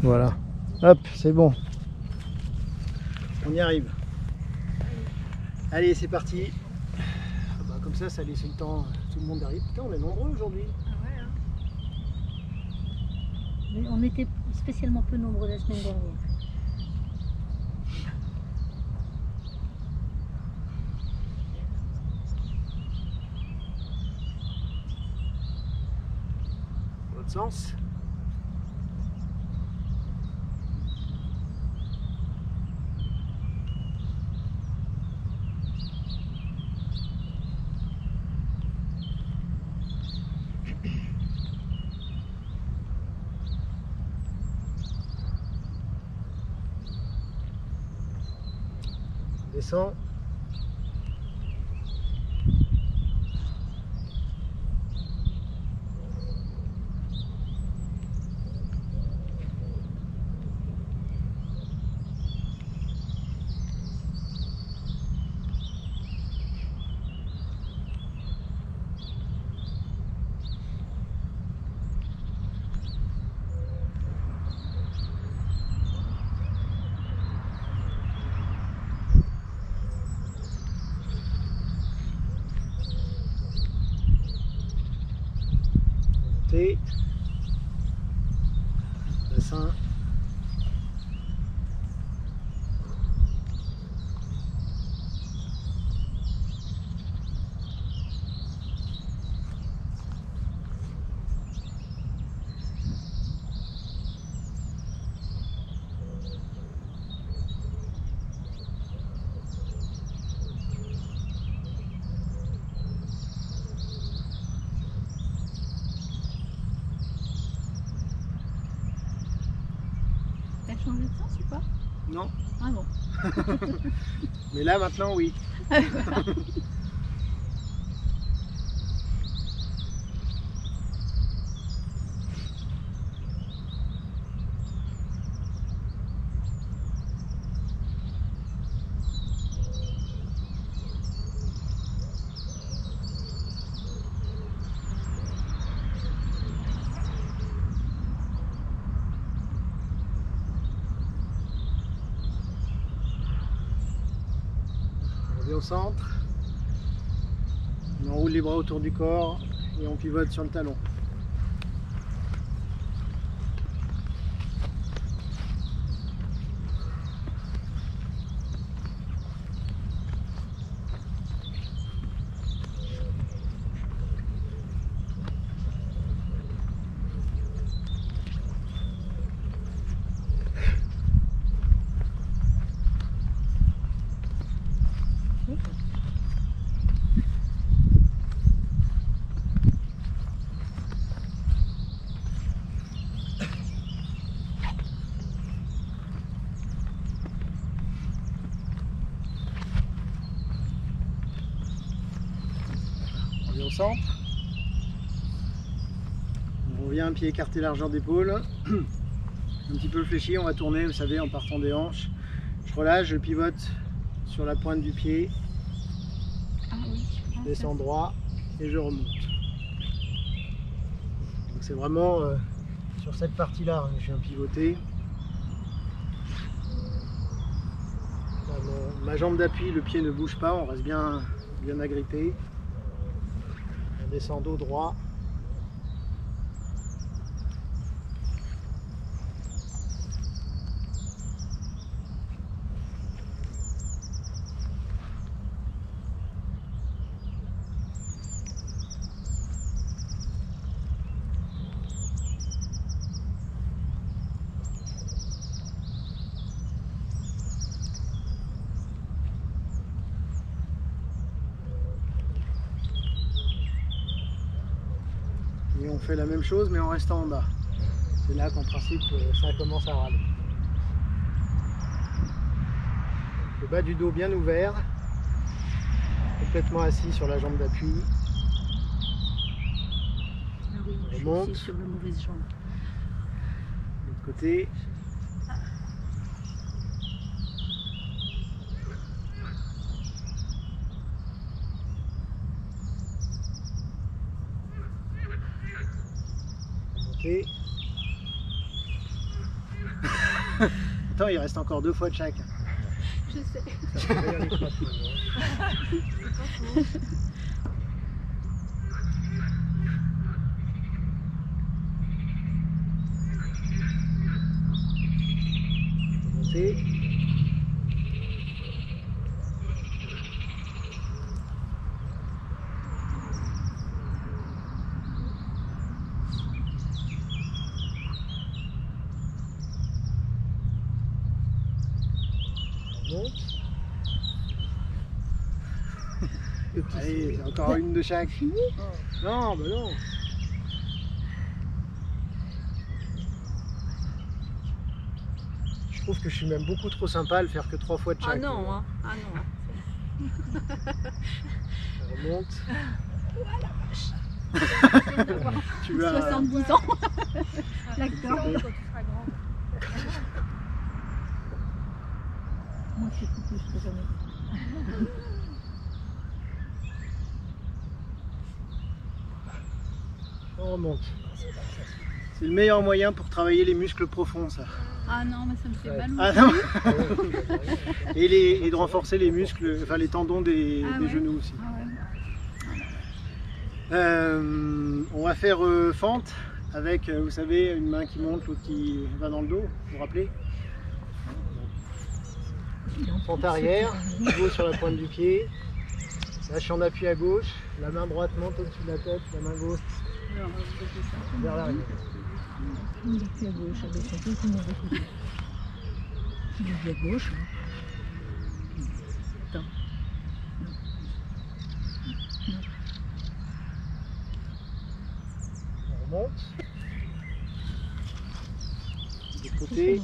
Voilà. Hop, c'est bon. On y arrive. Allez, c'est parti. Bah, comme ça laisse le temps à tout le monde d'arriver. Putain, on est nombreux aujourd'hui. Ah ouais, hein. Mais on était spécialement peu nombreux la semaine dernière. L'autre sens. Descend. Bassin. T'as changé de sens ou pas? Non. Ah bon. Mais là maintenant oui. On revient au centre. On enroule les bras autour du corps et on pivote sur le talon. Au centre. On revient un pied écarté largeur d'épaule. Un petit peu fléchi, on va tourner, vous savez, en partant des hanches. Je relâche, je pivote sur la pointe du pied. Ah oui. Je descends droit et je remonte. Donc c'est vraiment sur cette partie-là que je viens pivoter. Là, ma jambe d'appui, le pied ne bouge pas, on reste bien agrippé. On descend dos droit. Et on fait la même chose mais en restant en bas. C'est là qu'en principe ça commence à râler. Le bas du dos bien ouvert, complètement assis sur la jambe d'appui. Ah oui, je suis Remonte. aussi sur la mauvaise jambe. De l'autre côté. Remonter. Attends, il reste encore 2 fois de chaque. Je sais. Ça va bien les frappes, Monter. Monte. Allez, encore une de chaque. Non, bah non. Je trouve que je suis même beaucoup trop sympa à le faire que 3 fois de chaque. Ah non, hein. Ah non. On remonte. Tu vas 70 ans. L'acteur. Moi, je suis plus, je peux jamais. On remonte. C'est le meilleur moyen pour travailler les muscles profonds, ça. Ah non, mais ça me fait mal. Ah non. Et de renforcer les muscles, enfin les tendons des Ouais. genoux aussi. Ah ouais. On va faire fente avec, vous savez, une main qui monte, l'autre qui va dans le dos, vous vous rappelez? Fente arrière, pivot sur la pointe du pied, lâche en appui à gauche, la main droite monte au-dessus de la tête, la main gauche vers l'arrière. On dit à gauche, avec son pied, tout le monde écoute. Tu dis à gauche. Attends. On remonte. De côté.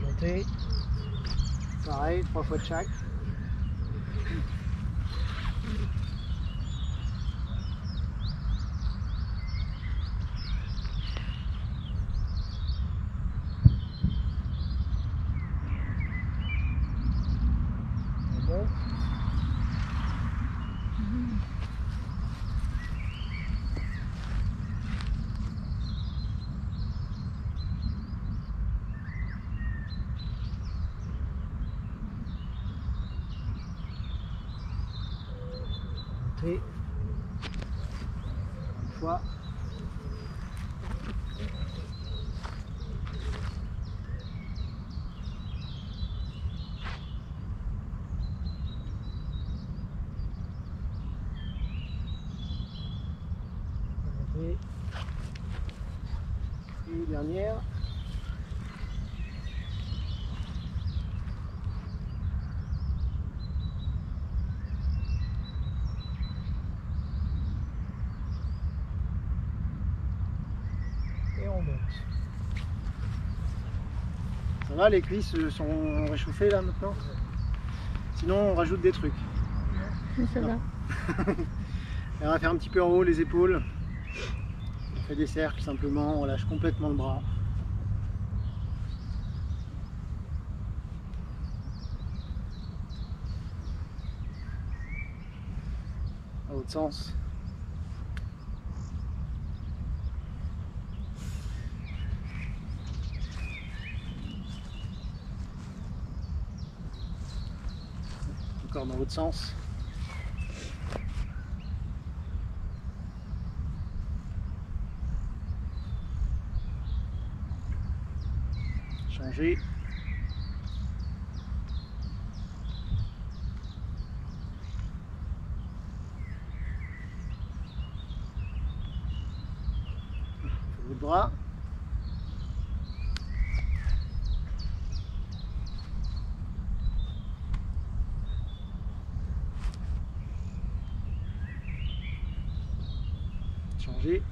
Monter. Pareil, 3 fois de chaque. On monte. Monter. Une fois. Monter. Et dernière. Et on monte. Ça va, les cuisses sont réchauffées là maintenant? Sinon on rajoute des trucs. Ça va. Et on va faire un petit peu en haut les épaules. On fait des cercles simplement, on lâche complètement le bras. À l'autre sens. Encore dans l'autre sens. Changer. Le bras. Changer.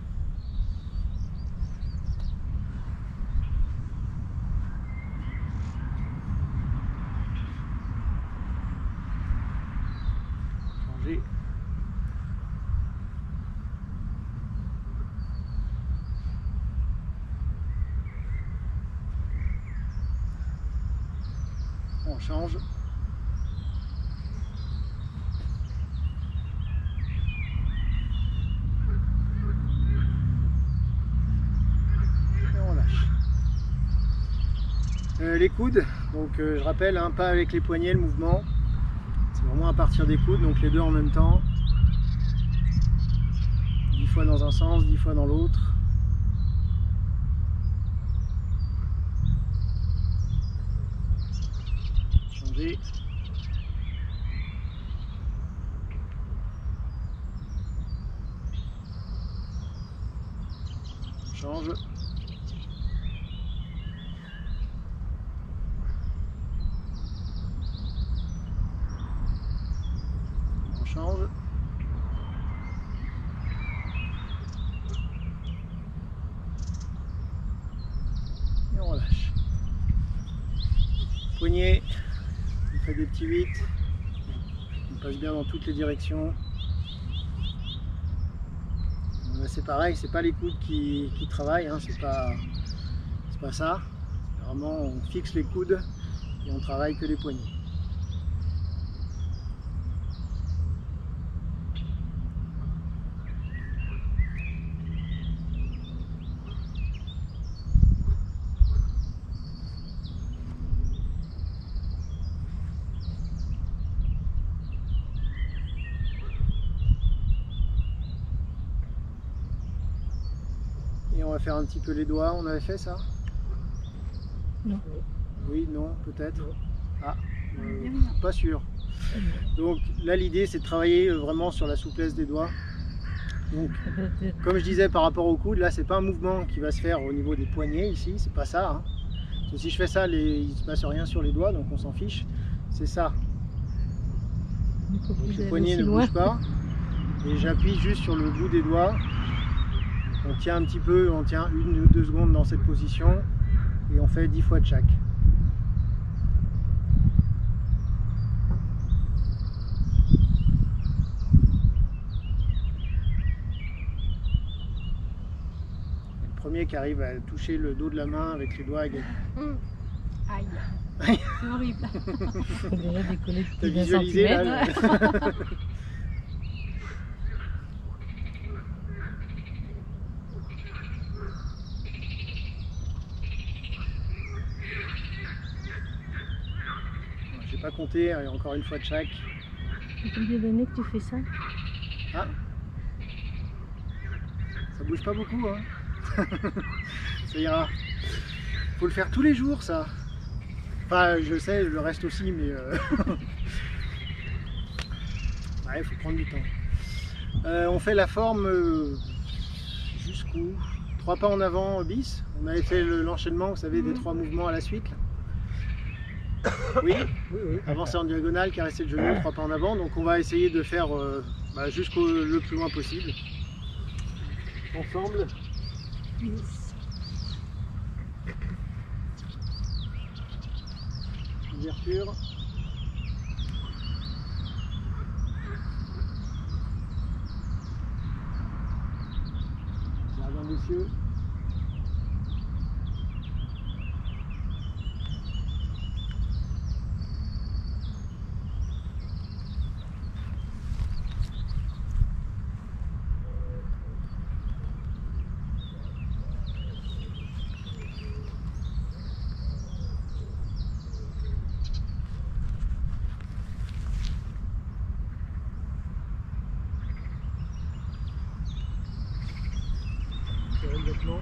Changer. On change. les coudes, donc je rappelle, hein, pas avec les poignets le mouvement, c'est vraiment à partir des coudes, donc les deux en même temps. 10 fois dans un sens, 10 fois dans l'autre. Changer. On change. On change. Et on relâche. Poignet, on fait des petits 8. On passe bien dans toutes les directions. C'est pareil, c'est pas les coudes qui travaillent, hein, c'est pas ça. Vraiment, on fixe les coudes et on travaille que les poignets. Et on va faire un petit peu les doigts. On avait fait ça? Non. Oui, non, peut-être. Ah, pas sûr. Donc là, l'idée, c'est de travailler vraiment sur la souplesse des doigts. Donc, comme je disais par rapport au coude, là, c'est pas un mouvement qui va se faire au niveau des poignets ici. C'est pas ça. Hein. Parce que si je fais ça, il se passe rien sur les doigts, donc on s'en fiche. C'est ça. Donc les poignets ne bougent pas. Et j'appuie juste sur le bout des doigts. On tient un petit peu, on tient 1 ou 2 secondes dans cette position et on fait 10 fois de chaque. Le premier qui arrive à toucher le dos de la main avec les doigts gagne. Aïe, c'est horrible. Faut déjà décoller T'as de visualisé là J'ai pas compté, encore une fois de chaque. Combien d'années que tu fais ça? Ah, ça bouge pas beaucoup, hein. Ça ira. Faut le faire tous les jours, ça. Enfin, je sais, le reste aussi, mais ouais, il faut prendre du temps. On fait la forme jusqu'où? 3 pas en avant bis. On avait fait l'enchaînement, vous savez, des 3 mouvements à la suite. Là. Oui, avancer en diagonale, caresser le genou, 3 pas en avant. Donc on va essayer de faire jusqu'au le plus loin possible. Ensemble. Yes. Ouverture. Jardin des cieux. Vêtements.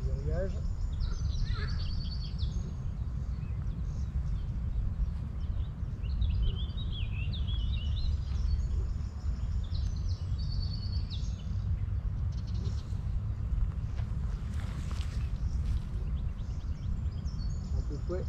Verrouillage. Ouais.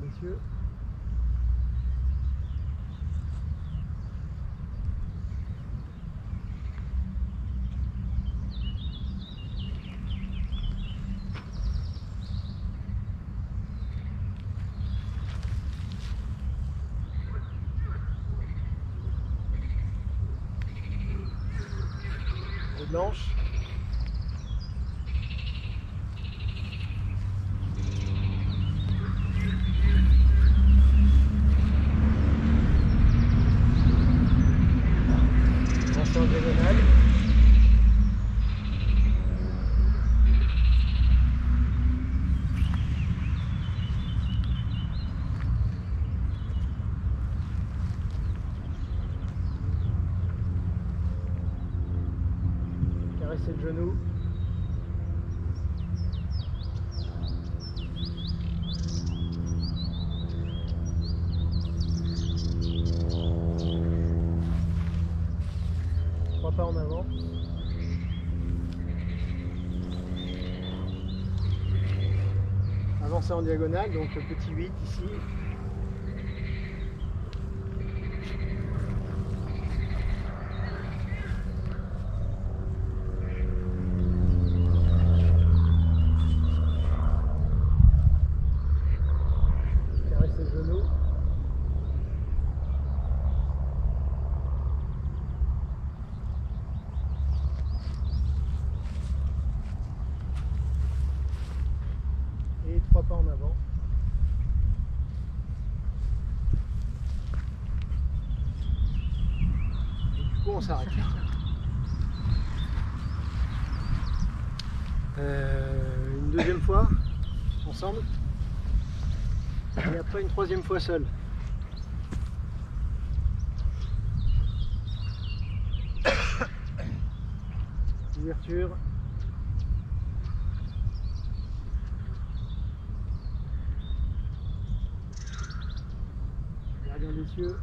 Messieurs. blanche. Avancer en diagonale. Caresser le genou. Trois pas en avant. Avancer en diagonale, donc le petit 8 ici. Caresser le genou. Et trois pas en avant. Et du coup on s'arrête là. Une deuxième fois ensemble. Et après une troisième fois seul. Ouverture. Gardien des cieux.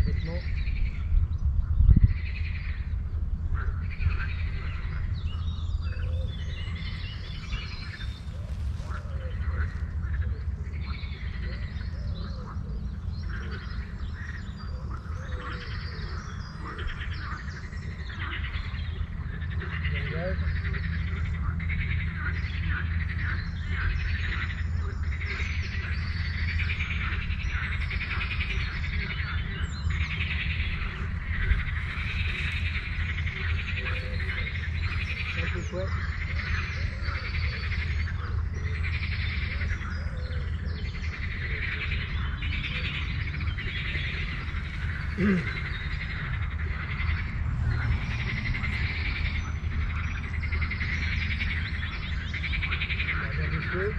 Répètement. Langage. Simple fouet. Gardien des cieux.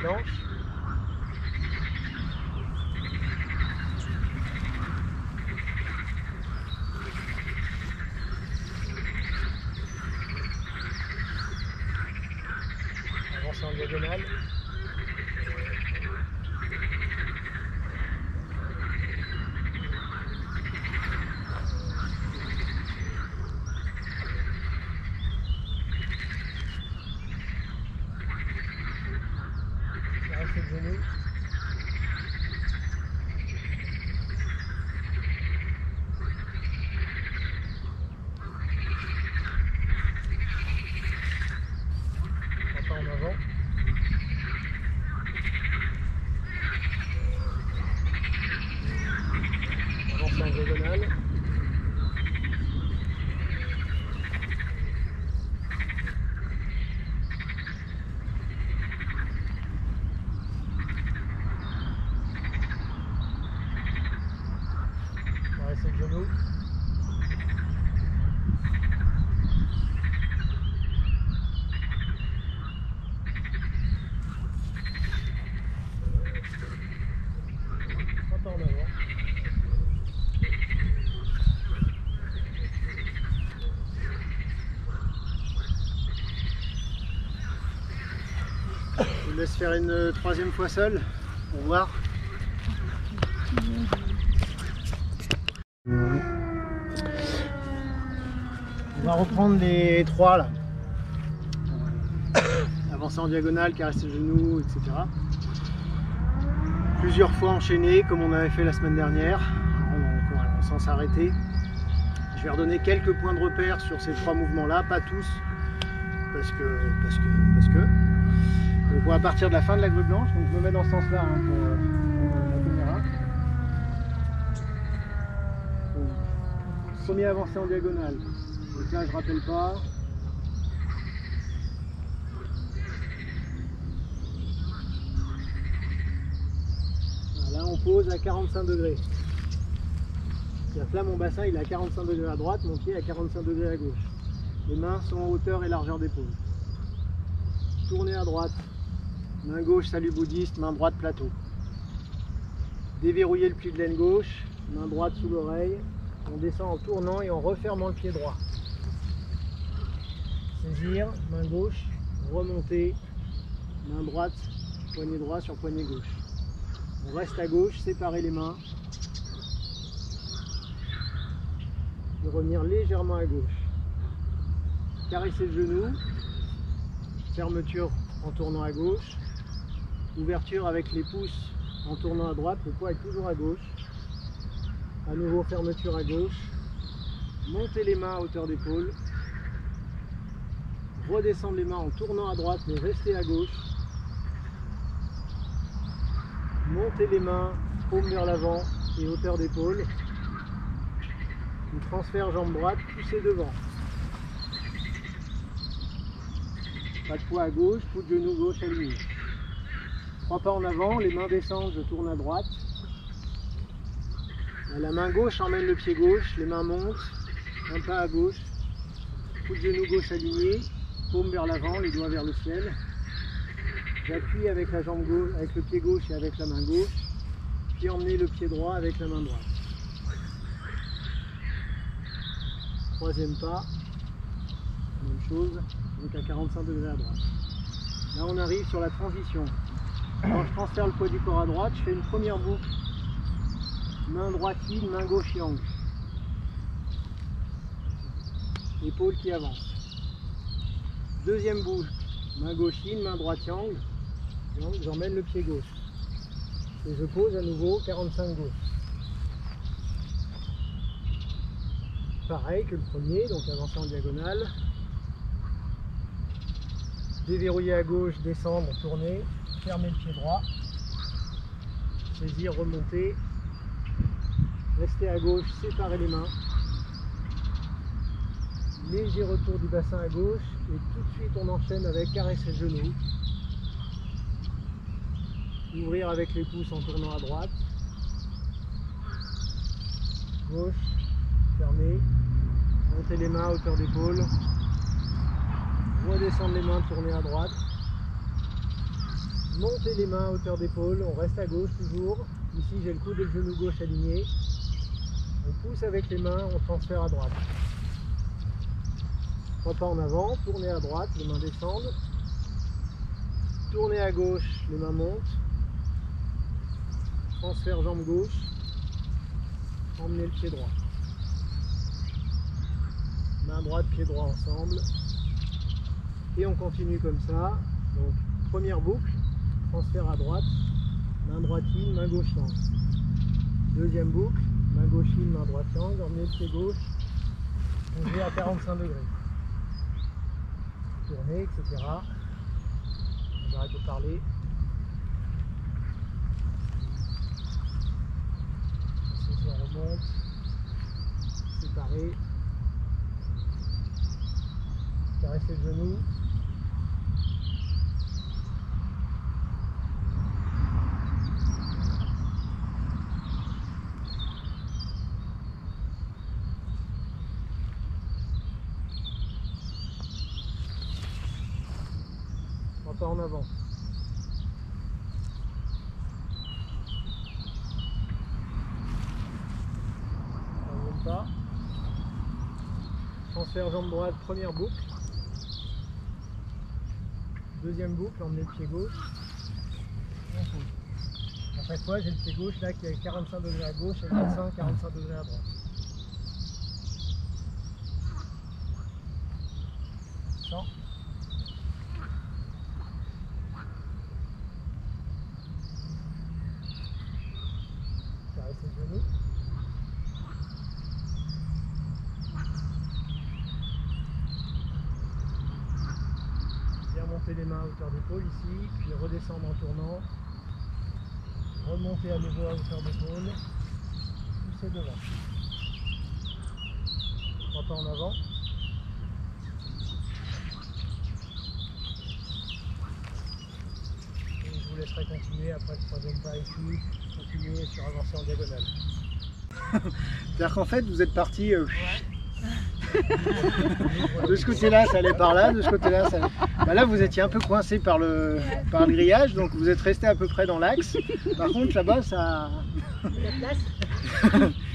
Blanche. Avancer en diagonale. Caresser le genou. Trois pas en avant. Avancer en diagonale. vous laisse faire une troisième fois seul pour voir. On va reprendre les trois là. Avancer en diagonale, caresser le genou, etc. Plusieurs fois enchaîné comme on avait fait la semaine dernière, sans s'arrêter. Je vais redonner quelques points de repère sur ces trois mouvements là, pas tous, parce que. Donc on va partir de la fin de la grue blanche, donc je me mets dans ce sens là pour la caméra. Donc, premier avancé en diagonale, donc là je rappelle pas. Là on pose à 45 degrés. C'est-à-dire que là mon bassin il est à 45 degrés à droite, mon pied à 45 degrés à gauche. Les mains sont en hauteur et largeur d'épaule. Tournez à droite. Main gauche salut bouddhiste, main droite plateau. Déverrouillez le pli de laine gauche, main droite sous l'oreille. On descend en tournant et en refermant le pied droit. Saisir, main gauche, remonter, main droite, poignet droit sur poignet gauche. On reste à gauche, séparer les mains. Et revenir légèrement à gauche. Caresser le genou. Fermeture en tournant à gauche. Ouverture avec les pouces en tournant à droite. Le poids est toujours à gauche. À nouveau fermeture à gauche. Montez les mains à hauteur d'épaule. Redescendre les mains en tournant à droite mais restez à gauche. Montez les mains, paume vers l'avant et hauteur d'épaule. Transfert jambe droite, poussez devant. Pas de poids à gauche, coup de genou gauche aligné. 3 pas en avant, les mains descendent, je tourne à droite. La main gauche emmène le pied gauche, les mains montent, un pas à gauche. Coup de genou gauche aligné, paume vers l'avant, les doigts vers le ciel. J'appuie avec la jambe gauche, avec le pied gauche et avec la main gauche, puis emmener le pied droit avec la main droite. Troisième pas, même chose, donc à 45 degrés à droite. Là on arrive sur la transition. Quand je transfère le poids du corps à droite, je fais une première boucle. Main droite in, main gauche yang. Épaule qui avance. Deuxième boucle, main gauche in, main droite yang. Donc j'emmène le pied gauche. Et je pose à nouveau 45 gauche. Pareil que le premier, donc avancer en diagonale. Déverrouiller à gauche, descendre, tourner, fermer le pied droit. Saisir, remonter. Rester à gauche, séparer les mains. Léger retour du bassin à gauche et tout de suite on enchaîne avec caresser le genou. Ouvrir avec les pouces en tournant à droite. Gauche, fermer. Monter les mains à hauteur d'épaule. Redescendre les mains, tourner à droite. Monter les mains à hauteur d'épaule, on reste à gauche toujours. Ici j'ai le coude et le genou gauche aligné. On pousse avec les mains, on transfère à droite. 3 pas en avant, tournez à droite, les mains descendent. Tournez à gauche, les mains montent. Transfert jambe gauche. Emmenez le pied droit. Main droite, pied droit ensemble. Et on continue comme ça. Donc première boucle, transfert à droite, main droite in, main gauche yang. Deuxième boucle, main gauche in, main droite yang, emmenez le pied gauche, on à 45 degrés. Tournez, etc. J'arrête de parler. Ici on remonte, séparé. Caresser le genou. On part en avant. Troisième pas. Transfert jambe droite, première boucle. Deuxième boucle, emmenez le pied gauche. On pose. À chaque fois, j'ai le pied gauche là qui est 45 degrés à gauche et 45 degrés à droite. Sans. Caressez le genou. Bien monter les mains à hauteur d'épaule ici, puis redescendre en tournant. Remonter à nouveau à hauteur d'épaule. Pousser devant. 3 pas en avant. Et je vous laisserai continuer après le troisième pas ici. Continuer sur avancer en diagonale. C'est-à-dire qu'en fait vous êtes parti de ce côté-là ça allait par là, de ce côté-là ça allait... Bah là vous étiez un peu coincé par le grillage, donc vous êtes resté à peu près dans l'axe. Par contre là-bas ça...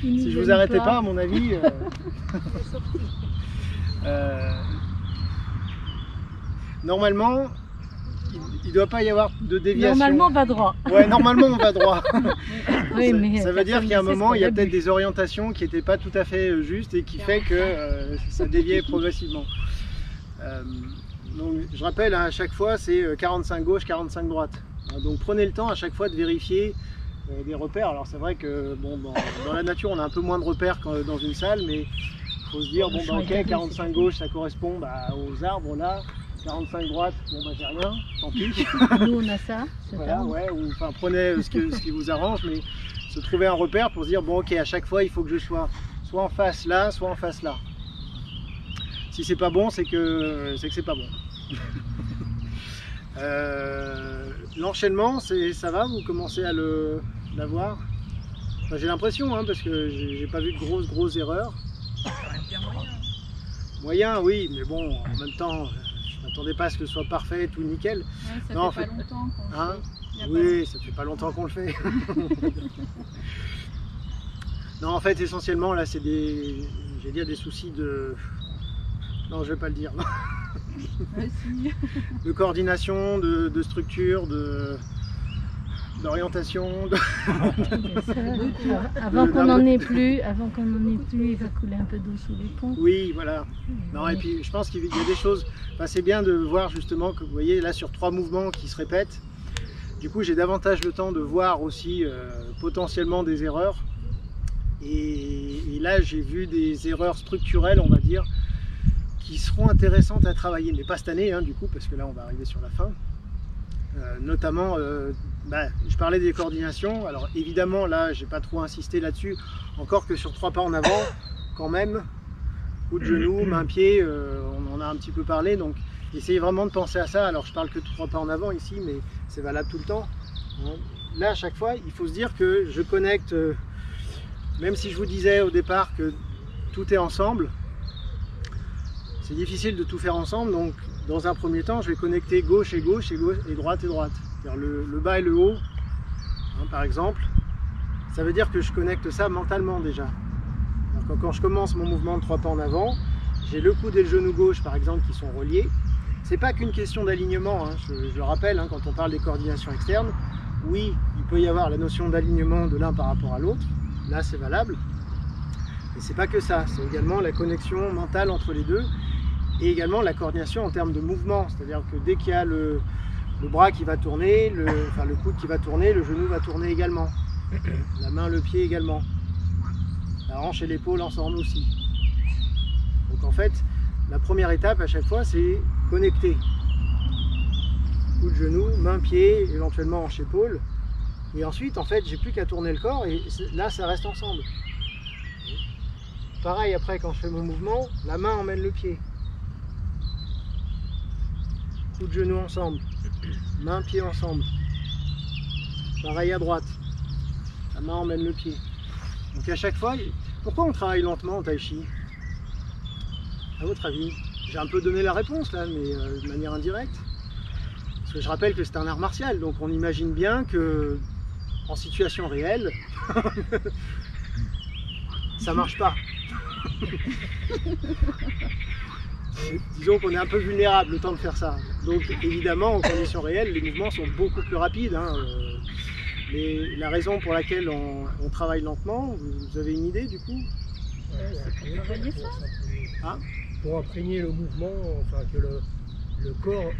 Si je vous arrêtais pas à mon avis... Normalement il ne doit pas y avoir de déviation. Normalement on va droit. Ouais, normalement on va droit. Oui, mais ça veut dire qu'il y a un moment, il y a peut-être des orientations qui n'étaient pas tout à fait justes et qui fait que ça déviait progressivement. Donc, je rappelle, hein, à chaque fois c'est 45 gauche, 45 droite. Donc prenez le temps à chaque fois de vérifier des repères. Alors c'est vrai que bon, dans la nature on a un peu moins de repères que dans une salle, mais il faut se dire, bon bah, ok, 45 gauche ça correspond aux arbres là. 45 droite, bon bah j'ai rien, tant pis. Nous on a ça. Voilà, ouais, ou enfin prenez ce qui vous arrange, mais se trouver un repère pour se dire bon ok, à chaque fois il faut que je sois soit en face là, soit en face là. Si c'est pas bon, c'est que c'est pas bon. L'enchaînement, ça va, vous commencez à l'avoir. Enfin, j'ai l'impression, hein, parce que j'ai pas vu de grosses erreurs. Moyen, oui, mais bon, en même temps. N'attendez pas à ce que ce soit parfait, tout nickel. Ouais, ça non, fait pas longtemps qu'on hein, le fait. Oui, ça fait pas longtemps qu'on le fait. Non, en fait, essentiellement, là, c'est des soucis de... Non, je vais pas le dire. Ouais, si. De coordination, de structure, d'orientation. Avant qu'on n'en ait plus, il va couler un peu d'eau sous les ponts. Oui, voilà. Non, et puis je pense qu'il y a des choses. Enfin, c'est bien de voir justement que vous voyez là sur 3 mouvements qui se répètent. Du coup, j'ai davantage le temps de voir aussi potentiellement des erreurs. Et là, j'ai vu des erreurs structurelles, on va dire, qui seront intéressantes à travailler, mais pas cette année, hein, du coup, parce que là, on va arriver sur la fin. Notamment, je parlais des coordinations. Alors évidemment, là, j'ai pas trop insisté là-dessus, encore que sur 3 pas en avant, quand même, coup de genou, main-pied, on en a un petit peu parlé, donc essayez vraiment de penser à ça. Alors je parle que de 3 pas en avant ici, mais c'est valable tout le temps. Là, à chaque fois, il faut se dire que je connecte, même si je vous disais au départ que tout est ensemble, c'est difficile de tout faire ensemble, donc dans un premier temps, je vais connecter gauche et gauche et droite et droite. C'est-à-dire le bas et le haut, hein, par exemple. Ça veut dire que je connecte ça mentalement déjà. Donc, quand je commence mon mouvement de 3 pas en avant, j'ai le coude et le genou gauche, par exemple, qui sont reliés. C'est pas qu'une question d'alignement, hein, je le rappelle, hein, quand on parle des coordinations externes. Oui, il peut y avoir la notion d'alignement de l'un par rapport à l'autre. Là, c'est valable. Mais c'est pas que ça, c'est également la connexion mentale entre les deux. Et également la coordination en termes de mouvement, c'est-à-dire que dès qu'il y a le bras qui va tourner, le coude qui va tourner, le genou va tourner également, la main, le pied également, la hanche et l'épaule ensemble aussi. Donc en fait, la première étape à chaque fois, c'est connecter. Coup de genou, main, pied, éventuellement hanche, épaule. Et ensuite, en fait, j'ai plus qu'à tourner le corps et là, ça reste ensemble. Pareil, après, quand je fais mon mouvement, la main emmène le pied. Coup de genou ensemble, main, pied ensemble. Pareil à droite, la main emmène le pied. Donc à chaque fois, pourquoi on travaille lentement en tai chi? À votre avis? J'ai un peu donné la réponse là, mais de manière indirecte. Parce que je rappelle que c'est un art martial, donc on imagine bien que en situation réelle, ça marche pas. disons qu'on est un peu vulnérable le temps de faire ça. Donc évidemment, en conditions réelles, les mouvements sont beaucoup plus rapides. Hein. Mais la raison pour laquelle on travaille lentement, vous avez une idée du coup? Pour imprégner le mouvement, enfin que le corps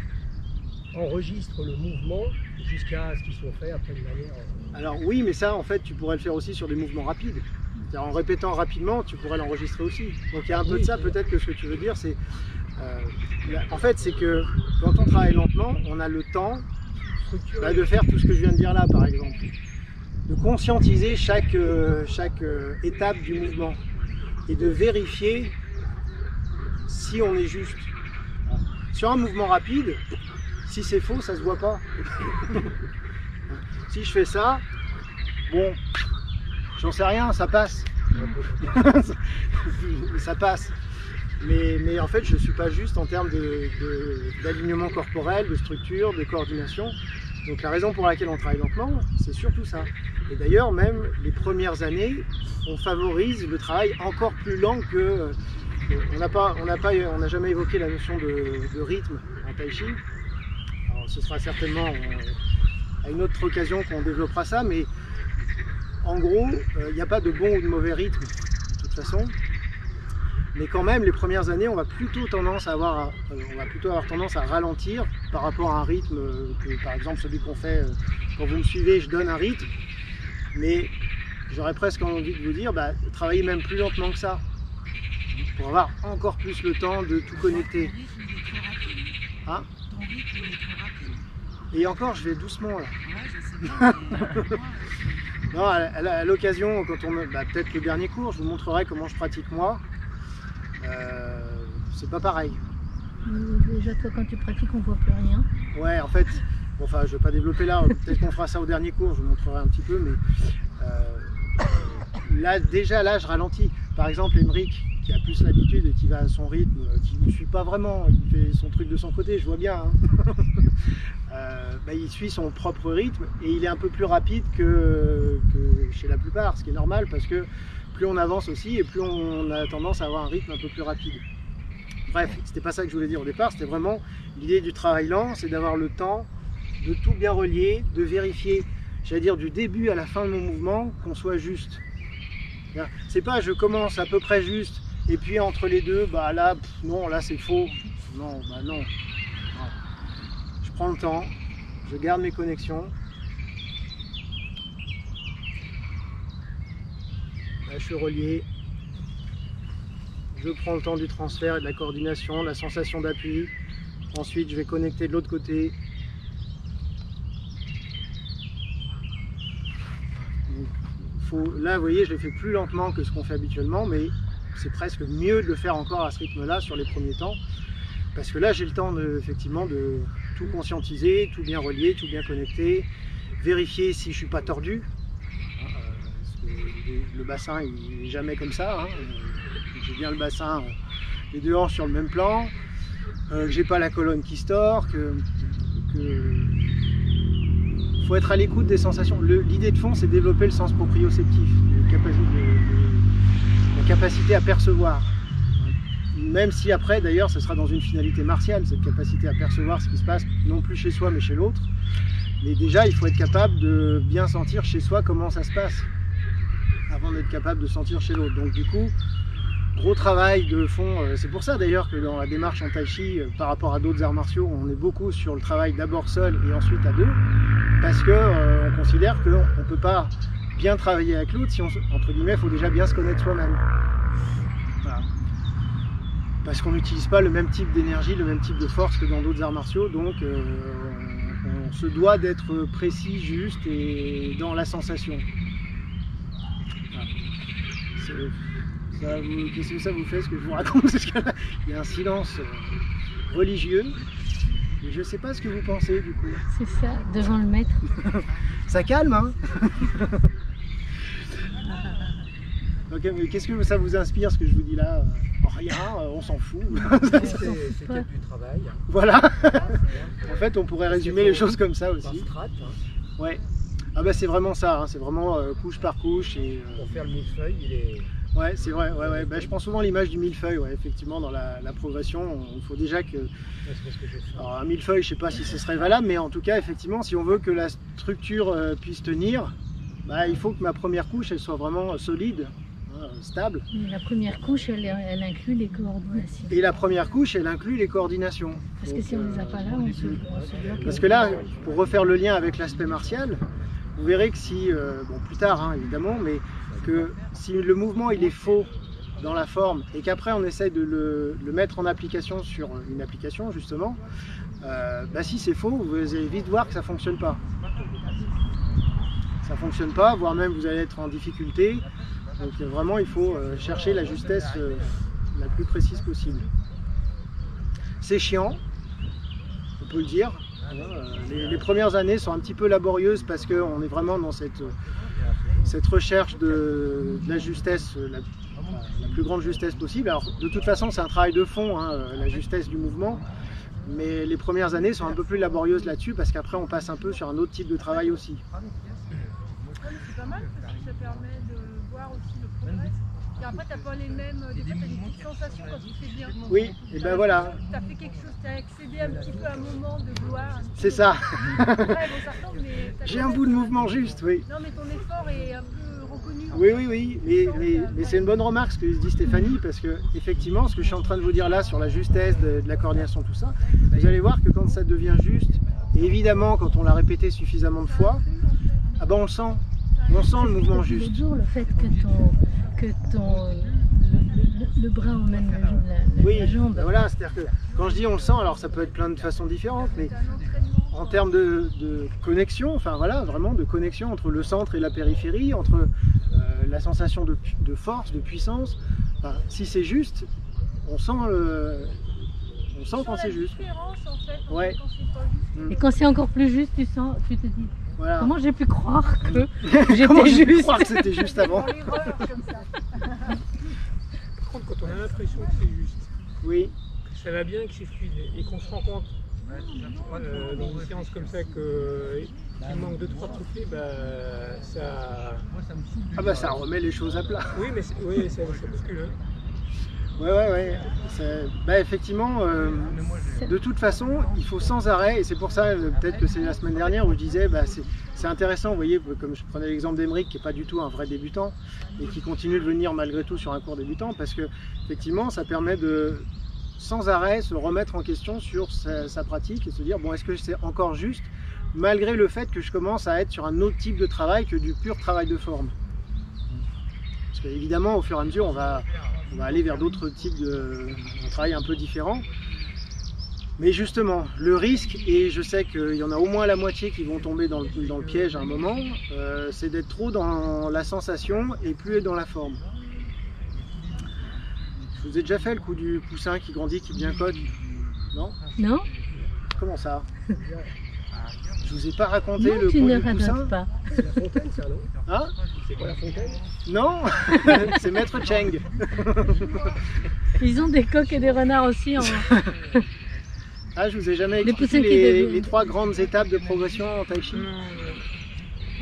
enregistre le mouvement jusqu'à ce qu'il soit fait après de manière... Alors oui, mais ça en fait tu pourrais le faire aussi sur des mouvements rapides. En répétant rapidement, tu pourrais l'enregistrer aussi. Donc il y a un peu de ça, peut-être que ce que tu veux dire, c'est... en fait, c'est que quand on travaille lentement, on a le temps de faire tout ce que je viens de dire là, par exemple. De conscientiser chaque étape du mouvement et de vérifier si on est juste. Sur un mouvement rapide, si c'est faux, ça se voit pas. Si je fais ça, bon, j'en sais rien, ça passe. Ça passe. Mais en fait, je ne suis pas juste en termes d'alignement corporel, de structure, de coordination. Donc la raison pour laquelle on travaille lentement, c'est surtout ça. Et d'ailleurs, même les premières années, on favorise le travail encore plus lent que... On n'a jamais évoqué la notion de rythme en tai chi. Alors, ce sera certainement à une autre occasion qu'on développera ça, mais en gros, il n'y a pas de bon ou de mauvais rythme, de toute façon. Mais quand même, les premières années, on va plutôt avoir tendance à ralentir par rapport à un rythme que, par exemple, celui qu'on fait quand vous me suivez, je donne un rythme. Mais j'aurais presque envie de vous dire, travaillez même plus lentement que ça, pour avoir encore plus le temps de tout connecter. Hein? Et encore, je vais doucement là. Non, à l'occasion, quand on peut-être le dernier cours, je vous montrerai comment je pratique moi. C'est pas pareil. Déjà, toi, quand tu pratiques, on voit plus rien. Ouais, en fait, bon, enfin, je vais pas développer là. Peut-être qu'on fera ça au dernier cours. Je vous montrerai un petit peu, mais là, déjà, là, je ralentis. Par exemple, Émeric, qui a plus l'habitude et qui va à son rythme, qui ne suit pas vraiment, il fait son truc de son côté, je vois bien. Hein. Il suit son propre rythme et il est un peu plus rapide que chez la plupart, ce qui est normal parce que plus on avance aussi et plus on a tendance à avoir un rythme un peu plus rapide. Bref, c'était pas ça que je voulais dire au départ, c'était vraiment l'idée du travail lent, c'est d'avoir le temps de tout bien relier, de vérifier, j'allais dire du début à la fin de mon mouvement, qu'on soit juste. C'est pas je commence à peu près juste et puis entre les deux, là, non, là c'est faux. Non, non. Je prends le temps, je garde mes connexions. Là, je suis relié. Je prends le temps du transfert et de la coordination, la sensation d'appui. Ensuite, je vais connecter de l'autre côté. Là, vous voyez, je l'ai fait plus lentement que ce qu'on fait habituellement, mais c'est presque mieux de le faire encore à ce rythme-là sur les premiers temps. Parce que là, j'ai le temps effectivement de tout conscientiser, tout bien relier, tout bien connecter, vérifier si je ne suis pas tordu. Parce que le bassin, il n'est jamais comme ça. Hein. J'ai bien le bassin, les deux hanches sur le même plan, que j'ai pas la colonne qui se tord, faut être à l'écoute des sensations. L'idée de fond, c'est développer le sens proprioceptif, la capacité à percevoir. Même si après, d'ailleurs, ce sera dans une finalité martiale, cette capacité à percevoir ce qui se passe, non plus chez soi, mais chez l'autre. Mais déjà, il faut être capable de bien sentir chez soi comment ça se passe, avant d'être capable de sentir chez l'autre. Donc du coup, gros travail de fond. C'est pour ça d'ailleurs que dans la démarche en tai chi, par rapport à d'autres arts martiaux, on est beaucoup sur le travail d'abord seul et ensuite à deux. Parce qu'on considère qu'on ne peut pas bien travailler avec l'autre si, entre guillemets, il faut déjà bien se connaître soi-même. Voilà. Parce qu'on n'utilise pas le même type d'énergie, le même type de force que dans d'autres arts martiaux, donc on se doit d'être précis, juste et dans la sensation. Voilà. Qu'est-ce que ça vous fait ce que je vous raconte? Parce que là, il y a un silence religieux. Et je ne sais pas ce que vous pensez du coup. C'est ça, devant le maître. Ça calme, hein? Ok, mais qu'est-ce que ça vous inspire, ce que je vous dis là? Rien, on s'en fout. C'était du travail. Voilà. En fait, on pourrait résumer les choses comme ça aussi. Ouais. Ah bah c'est vraiment ça, hein. C'est vraiment couche par couche. Et, pour faire le millefeuille, il est... Ouais, c'est vrai. Ouais. Ben, je prends souvent l'image du millefeuille. Ouais, effectivement, dans la progression, il faut déjà que. C'est ce que je fais. Alors, un millefeuille, je sais pas si ce serait valable, mais en tout cas, effectivement, si on veut que la structure puisse tenir, bah, il faut que ma première couche elle soit vraiment solide, hein, stable. Et la première couche, elle inclut les coordinations. Et la première couche, elle inclut les coordinations. Parce Donc, que si on les a pas là, on se bloque. parce que là, pour refaire le lien avec l'aspect martial, vous verrez que si, bon plus tard hein, évidemment, mais que si le mouvement il est faux dans la forme et qu'après on essaye de le mettre en application sur une application justement, bah si c'est faux, vous allez vite voir que ça fonctionne pas. Ça fonctionne pas, voire même vous allez être en difficulté. Donc vraiment il faut chercher la justesse la plus précise possible. C'est chiant, on peut le dire. Les premières années sont un petit peu laborieuses parce qu'on est vraiment dans cette recherche de la justesse, la plus grande justesse possible. Alors de toute façon c'est un travail de fond, hein, la justesse du mouvement, mais les premières années sont un peu plus laborieuses là-dessus parce qu'après on passe un peu sur un autre type de travail aussi. C'est pas mal parce que ça permet de voir aussi le progrès. Et après, t'as pas les mêmes, des fois, t'as des petites sensations quand tu fais bien. Oui, et ben voilà. T'as fait quelque chose, t'as accédé un petit peu à un moment de gloire. C'est ça. Après, bon, ça retombe, mais J'ai un bout de mouvement juste, oui. Non, mais ton effort est un peu reconnu. Oui, mais c'est une bonne remarque ce que dit Stéphanie, parce que effectivement, ce que je suis en train de vous dire là sur la justesse de la coordination, tout ça, vous allez voir que quand ça devient juste, et évidemment quand on l'a répété suffisamment de fois, ah ben on le sent. On sent le mouvement juste. Toujours le fait que le bras emmène la jambe. Ben voilà, c'est-à-dire que quand je dis on le sent, alors ça peut être plein de façons différentes, mais en termes de connexion, enfin voilà, vraiment de connexion entre le centre et la périphérie, entre la sensation de force, de puissance, enfin, si c'est juste, on sent quand c'est juste. Ouais. Et quand c'est encore plus juste, tu te dis, voilà. Comment j'ai pu croire que Comment j'étais j'ai pu juste croire que c'était juste avant. Par contre, quand on a l'impression que c'est juste, Oui. ça va bien, que c'est fluide, et qu'on se rend compte dans une séance comme ça qu'il manque 2-3 trucs, bah, ça... Ah bah ça remet les choses à plat. Oui, mais oui, ça bouscule. Hein. Ouais. Bah effectivement, de toute façon, il faut sans arrêt, et c'est pour ça, peut-être que c'est la semaine dernière où je disais, bah, c'est intéressant, vous voyez, comme je prenais l'exemple d'Emeric, qui n'est pas du tout un vrai débutant, et qui continue de venir malgré tout sur un cours débutant, parce que effectivement, ça permet de, sans arrêt, se remettre en question sur sa pratique, et se dire, bon, est-ce que c'est encore juste, malgré le fait que je commence à être sur un autre type de travail que du pur travail de forme. Parce qu'évidemment, au fur et à mesure, on va aller vers d'autres types de travail un peu différents. Mais justement, le risque, et je sais qu'il y en a au moins la moitié qui vont tomber dans le piège à un moment, c'est d'être trop dans la sensation et plus dans la forme. Je vous ai déjà fait le coup du poussin qui grandit, qui bien code? Non? Non? Comment ça? Je vous ai pas raconté Non, le tu coup ne du poussin? radotes pas. C'est la fontaine, ça, non? Hein? C'est quoi la fontaine? Non. C'est Maître Cheng. Ils ont des coqs et des renards aussi en... Ah, je vous ai jamais Les poussins expliqué qui les 3 grandes étapes de progression en tai chi.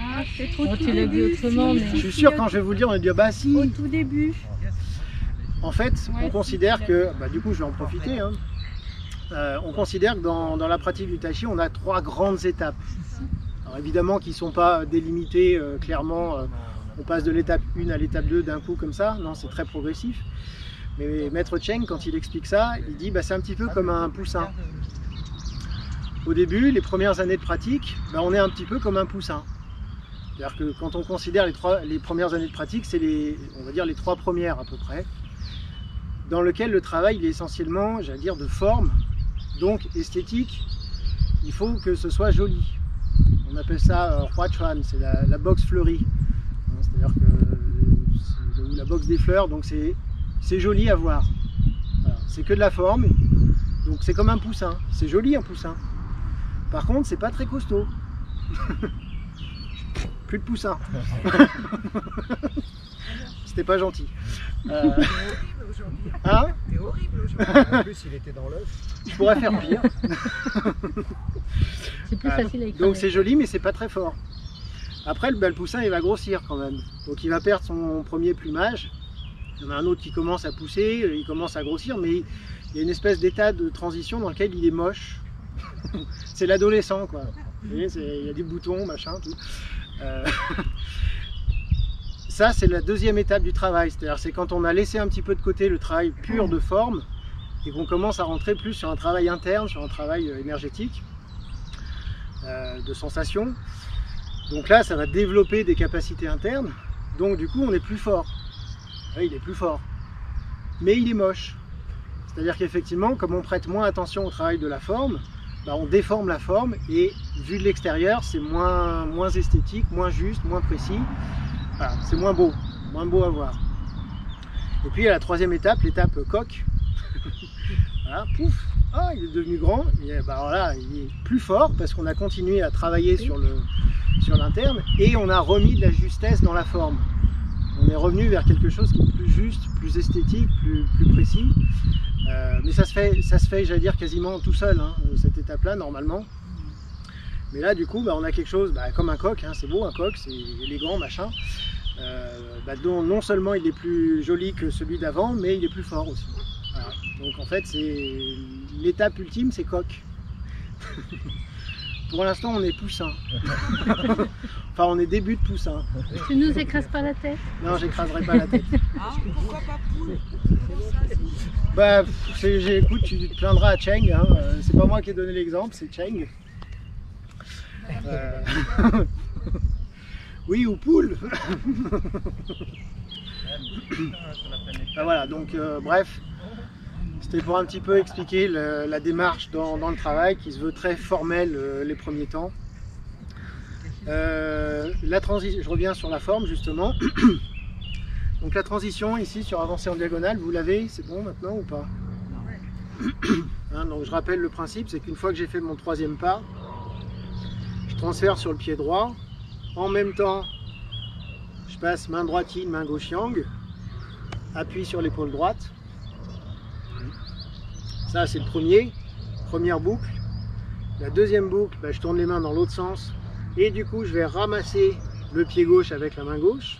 Ah, c'est trop Tu l'as vu autrement, mais... Je suis sûr quand je vais vous le dire, on va dire bah si. Au tout début. En fait, on considère que, bah, du coup je vais en profiter, hein. On considère que dans la pratique du tai chi, on a 3 grandes étapes. Alors évidemment qui ne sont pas délimitées clairement, on passe de l'étape 1 à l'étape 2 d'un coup comme ça, non, c'est très progressif. Mais Maître Cheng, quand il explique ça, il dit bah, c'est un petit peu comme un poussin. Au début, les premières années de pratique, bah, on est un petit peu comme un poussin. C'est-à-dire que quand on considère les premières années de pratique, c'est on va dire les 3 premières à peu près, dans lequel le travail il est essentiellement, j'allais dire, de forme, donc esthétique. Il faut que ce soit joli. On appelle ça Hua Chuan, c'est la boxe fleurie. C'est-à-dire que la boxe des fleurs, donc c'est joli à voir. Voilà. C'est que de la forme, donc c'est comme un poussin. C'est joli un poussin. Par contre, c'est pas très costaud. Plus de poussin. C'était pas gentil. Hein? C'était horrible aujourd'hui. En plus, il était dans l'œuf. Je pourrais faire pire. C'est plus facile à écrire. Donc c'est joli, mais c'est pas très fort. Après, le poussin, il va grossir quand même. Donc il va perdre son premier plumage. Il y en a un autre qui commence à pousser, il commence à grossir, mais il y a une espèce d'état de transition dans lequel il est moche. C'est l'adolescent, quoi. Vous voyez, il y a des boutons, machin, tout. Ça, c'est la deuxième étape du travail. C'est-à-dire, c'est quand on a laissé un petit peu de côté le travail pur de forme et qu'on commence à rentrer plus sur un travail interne, sur un travail énergétique, de sensation. Donc là, ça va développer des capacités internes. Donc du coup, on est plus fort. Oui, il est plus fort. Mais il est moche. C'est-à-dire qu'effectivement, comme on prête moins attention au travail de la forme, bah, on déforme la forme et vu de l'extérieur, c'est moins esthétique, moins juste, moins précis. Voilà, c'est moins beau à voir. Et puis à la troisième étape, l'étape coq. Voilà, pouf, ah, il est devenu grand. Et bah, voilà, il est plus fort parce qu'on a continué à travailler sur l'interne et on a remis de la justesse dans la forme. On est revenu vers quelque chose qui est plus juste, plus esthétique, plus précis. Mais ça se fait, j'allais dire, quasiment tout seul, hein, cette étape-là, normalement. Mais là, du coup, bah, on a quelque chose comme un coq, hein, c'est beau un coq, c'est élégant, machin. Dont non seulement il est plus joli que celui d'avant, mais il est plus fort aussi. Voilà. Donc en fait, c'est l'étape ultime, c'est coq. Pour l'instant, on est poussin. Enfin, on est début de poussin. Tu nous écrases pas la tête? Non, j'écraserai pas la tête. Ah, pourquoi pas poule? Bah, écoute, tu te plaindras à Cheng, hein. C'est pas moi qui ai donné l'exemple, c'est Cheng. Oui, ou poule. Ben voilà, donc bref, c'était pour un petit peu expliquer la démarche dans le travail qui se veut très formelle les premiers temps. La transition, je reviens sur la forme justement. Donc la transition ici sur avancer en diagonale, vous l'avez, c'est bon maintenant ou pas? Hein, donc je rappelle le principe, c'est qu'une fois que j'ai fait mon troisième pas, je transfère sur le pied droit. En même temps, je passe main droite yin, main gauche yang, appui sur l'épaule droite. Ça c'est le première boucle. La deuxième boucle, je tourne les mains dans l'autre sens et du coup je vais ramasser le pied gauche avec la main gauche.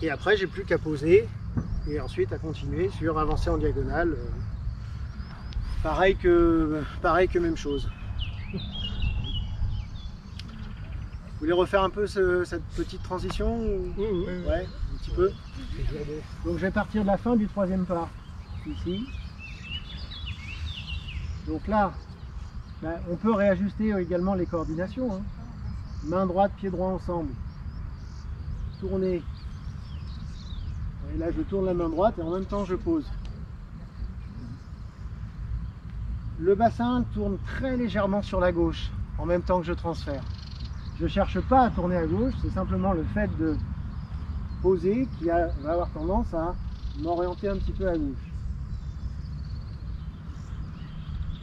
Et après j'ai plus qu'à poser et ensuite à continuer sur avancer en diagonale. Pareil que même chose. Vous voulez refaire un peu cette petite transition ou... Ouais, un petit peu. Donc je vais partir de la fin du troisième pas, ici. Donc là, on peut réajuster également les coordinations. Hein. Main droite, pied droit ensemble. Tourner. Et là je tourne la main droite et en même temps je pose. Le bassin tourne très légèrement sur la gauche en même temps que je transfère. Je ne cherche pas à tourner à gauche, c'est simplement le fait de poser qui va avoir tendance à m'orienter un petit peu à gauche.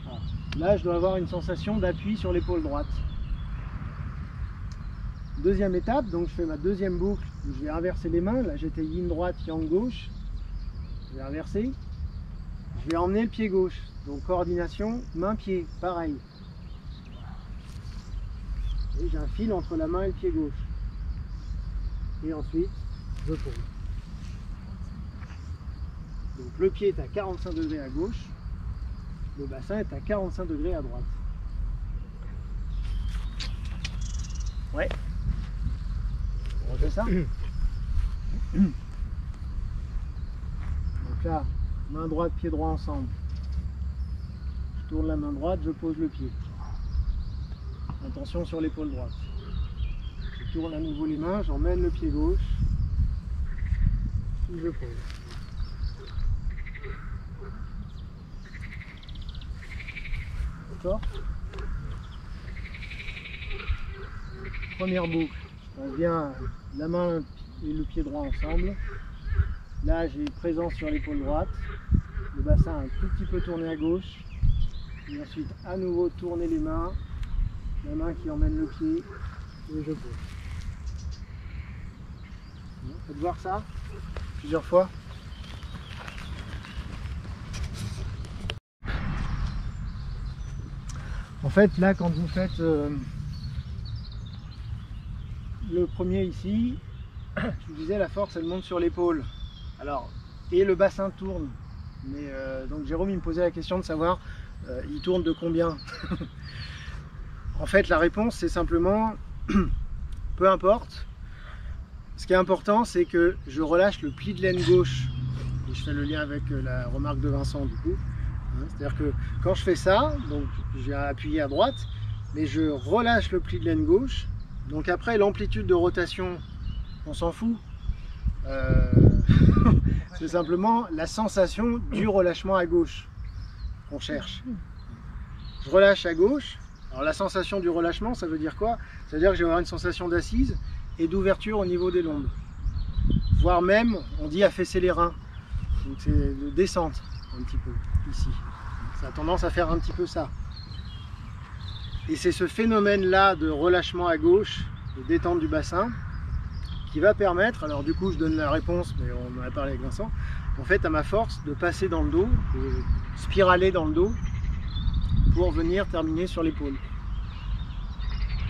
Voilà. Là, je dois avoir une sensation d'appui sur l'épaule droite. Deuxième étape, donc je fais ma deuxième boucle où je vais inverser les mains. Là, j'étais yin droite, yang gauche. Je vais inverser. Je vais emmener le pied gauche. Donc coordination main-pied, pareil. Et j'ai un fil entre la main et le pied gauche. Et ensuite, je pose. Donc le pied est à 45 degrés à gauche, le bassin est à 45 degrés à droite. Ouais. On refait ça. Donc là, main droite, pied droit ensemble. Je tourne la main droite, je pose le pied. Attention sur l'épaule droite. Je tourne à nouveau les mains, j'emmène le pied gauche. Et je pose. D'accord? Première boucle. On vient la main et le pied droit ensemble. Là, j'ai présence sur l'épaule droite. Le bassin un tout petit peu tourné à gauche. Et ensuite, à nouveau, tourner les mains. La main qui emmène le pied et je pose. Faites voir ça plusieurs fois. En fait, là, quand vous faites le premier ici, je vous disais, la force, elle monte sur l'épaule. Alors, et le bassin tourne. Mais donc Jérôme il me posait la question de savoir il tourne de combien. En fait la réponse c'est simplement peu importe. Ce qui est important c'est que je relâche le pli de laine gauche. Et je fais le lien avec la remarque de Vincent du coup. C'est-à-dire que quand je fais ça, donc je viens appuyer à droite, mais je relâche le pli de laine gauche. Donc après l'amplitude de rotation, on s'en fout. C'est simplement la sensation du relâchement à gauche qu'on cherche. Je relâche à gauche. Alors la sensation du relâchement, ça veut dire quoi? Ça veut dire que je vais avoir une sensation d'assise et d'ouverture au niveau des lombes. Voire même, on dit affaisser les reins. Donc c'est de descente un petit peu ici. Ça a tendance à faire un petit peu ça. Et c'est ce phénomène-là de relâchement à gauche, de détente du bassin, qui va permettre, alors du coup je donne la réponse, mais on en a parlé avec Vincent, en fait à ma force de passer dans le dos, de spiraler dans le dos, pour venir terminer sur l'épaule.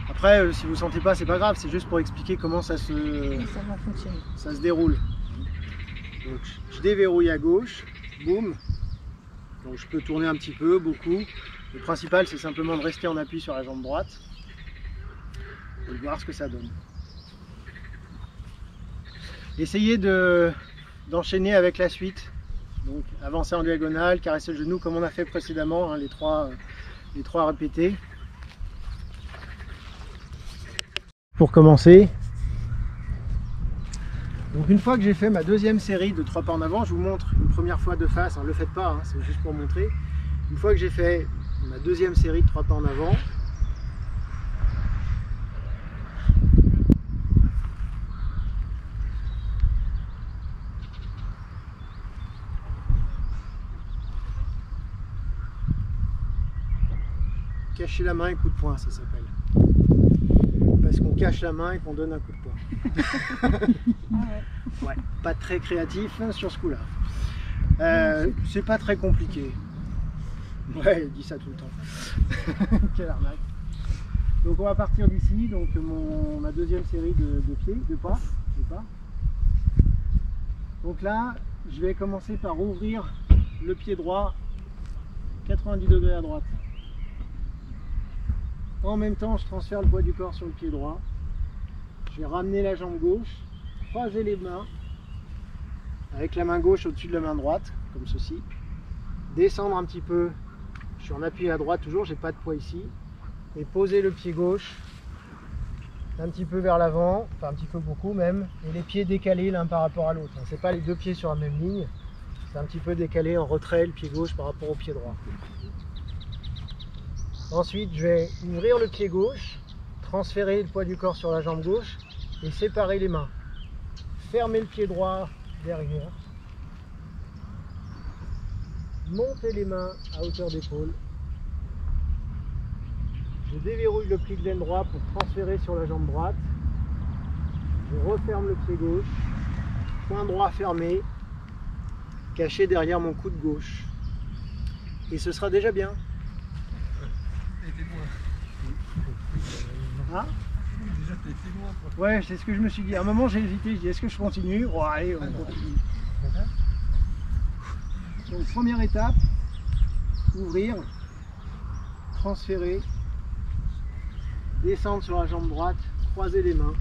Après, si vous ne sentez pas, c'est pas grave, c'est juste pour expliquer comment ça se déroule. Donc je déverrouille à gauche, boum, donc je peux tourner un petit peu, beaucoup. Le principal c'est simplement de rester en appui sur la jambe droite et de voir ce que ça donne. Essayez d'enchaîner avec la suite, donc avancer en diagonale, caresser le genou comme on a fait précédemment, hein, les trois répétés. Pour commencer, donc une fois que j'ai fait ma deuxième série de 3 pas en avant, je vous montre une première fois de face, ne le faites pas, hein, c'est juste pour montrer. Une fois que j'ai fait ma deuxième série de 3 pas en avant, cacher la main et coup de poing, ça s'appelle. Parce qu'on cache la main et qu'on donne un coup de poing. Ouais, pas très créatif hein, sur ce coup-là. C'est pas très compliqué. Ouais, il dit ça tout le temps. Quelle arnaque. Donc on va partir d'ici, donc ma deuxième série de pieds, de pas. Donc là, je vais commencer par ouvrir le pied droit 90 degrés à droite. En même temps, je transfère le poids du corps sur le pied droit. Je vais ramener la jambe gauche, croiser les mains, avec la main gauche au-dessus de la main droite, comme ceci. Descendre un petit peu, je suis en appui à droite toujours, j'ai pas de poids ici. Et poser le pied gauche un petit peu vers l'avant, enfin un petit peu beaucoup même, et les pieds décalés l'un par rapport à l'autre. C'est pas les deux pieds sur la même ligne, c'est un petit peu décalé en retrait le pied gauche par rapport au pied droit. Ensuite, je vais ouvrir le pied gauche, transférer le poids du corps sur la jambe gauche et séparer les mains. Fermer le pied droit derrière. Monter les mains à hauteur d'épaule. Je déverrouille le pli de laine droit pour transférer sur la jambe droite. Je referme le pied gauche. Poing droit fermé. Caché derrière mon coude gauche. Et ce sera déjà bien. Hein? Déjà t'es fait loin quoi. Ouais, c'est ce que je me suis dit. À un moment j'ai hésité, je dis est-ce que je continue? Oh allez, on continue. Donc première étape, ouvrir, transférer, descendre sur la jambe droite, croiser les mains.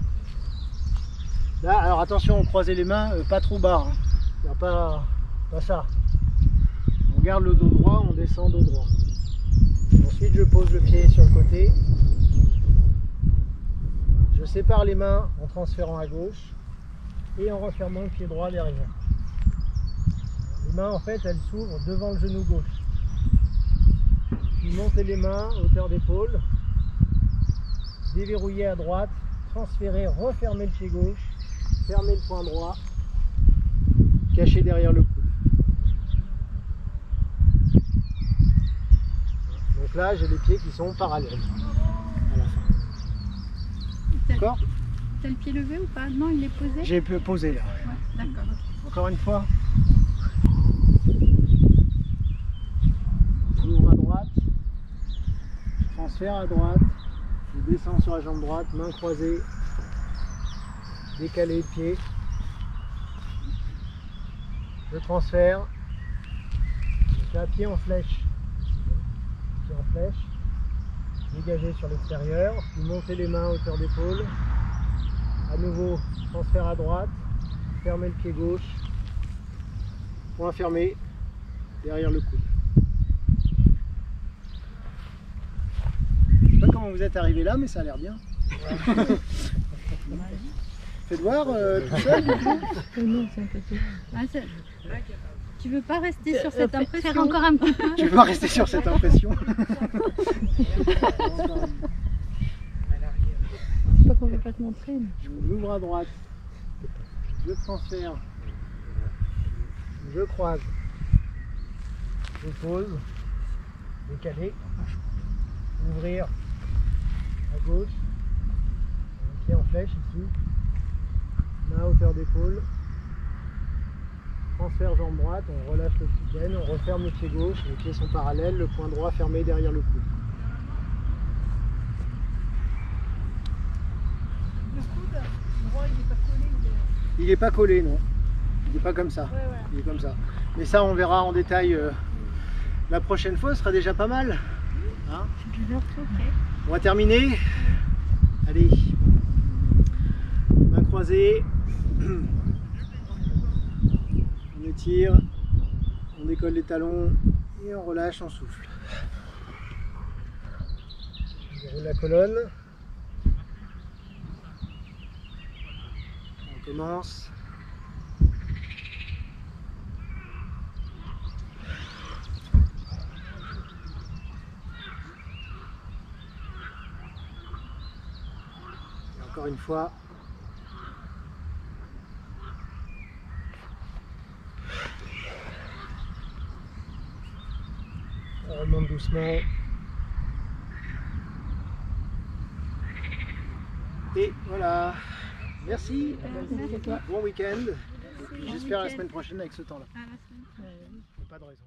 Là, alors attention, croiser les mains, pas trop bas, hein. Pas ça. On garde le dos droit, on descend dos droit. Ensuite je pose le pied sur le côté. Je sépare les mains en transférant à gauche et en refermant le pied droit derrière. Les mains en fait elles s'ouvrent devant le genou gauche. Puis montez les mains à hauteur d'épaule, déverrouiller à droite, transférer, refermer le pied gauche, fermer le poing droit, cacher derrière le coude. Donc là j'ai les pieds qui sont parallèles à la fin. D'accord? T'as le pied levé ou pas? Non, il est posé? J'ai posé là. Ouais, d'accord. Encore une fois. J'ouvre à droite. Je transfère à droite. Je descends sur la jambe droite, main croisée. Décaler le pied. Je transfère. Je fais à pied en flèche. Pied en flèche. Dégager sur l'extérieur. Puis monter les mains à hauteur d'épaule. À nouveau, transfert à droite. Fermer le pied gauche. Point fermé. Derrière le coude. Je sais pas comment vous êtes arrivé là, mais ça a l'air bien. Faites voir tout seul du coup. Non, c'est un peu tôt. Ah, tu veux pas rester sur cette impression? Faire encore un petit peu. Tu veux pas rester sur cette impression? C'est pas qu'on veut pas te montrer. Mais... Je m'ouvre à droite. Je transfère. Je croise. Je pose. Décaler. Ouvrir à gauche. Un pied en flèche ici. Main à hauteur d'épaule. Transfert jambe droite, on relâche le soutien, on referme le pied gauche, les pieds sont parallèles, le point droit fermé derrière le coude. Le coude, droit, il n'est pas collé. Il n'est pas collé, non. Il n'est pas comme ça. Ouais. Il est comme ça. Mais ça, on verra en détail la prochaine fois, ce sera déjà pas mal. Hein? On va terminer. Allez. Main croisée. On étire. On décolle les talons. Et on relâche, on souffle. On déroule la colonne. On commence. Et encore une fois. On remonte doucement. Et voilà. Merci. Merci à toi. Bon week-end. Et puis j'espère à la semaine prochaine avec ce temps-là. À la semaine. Pas de raison.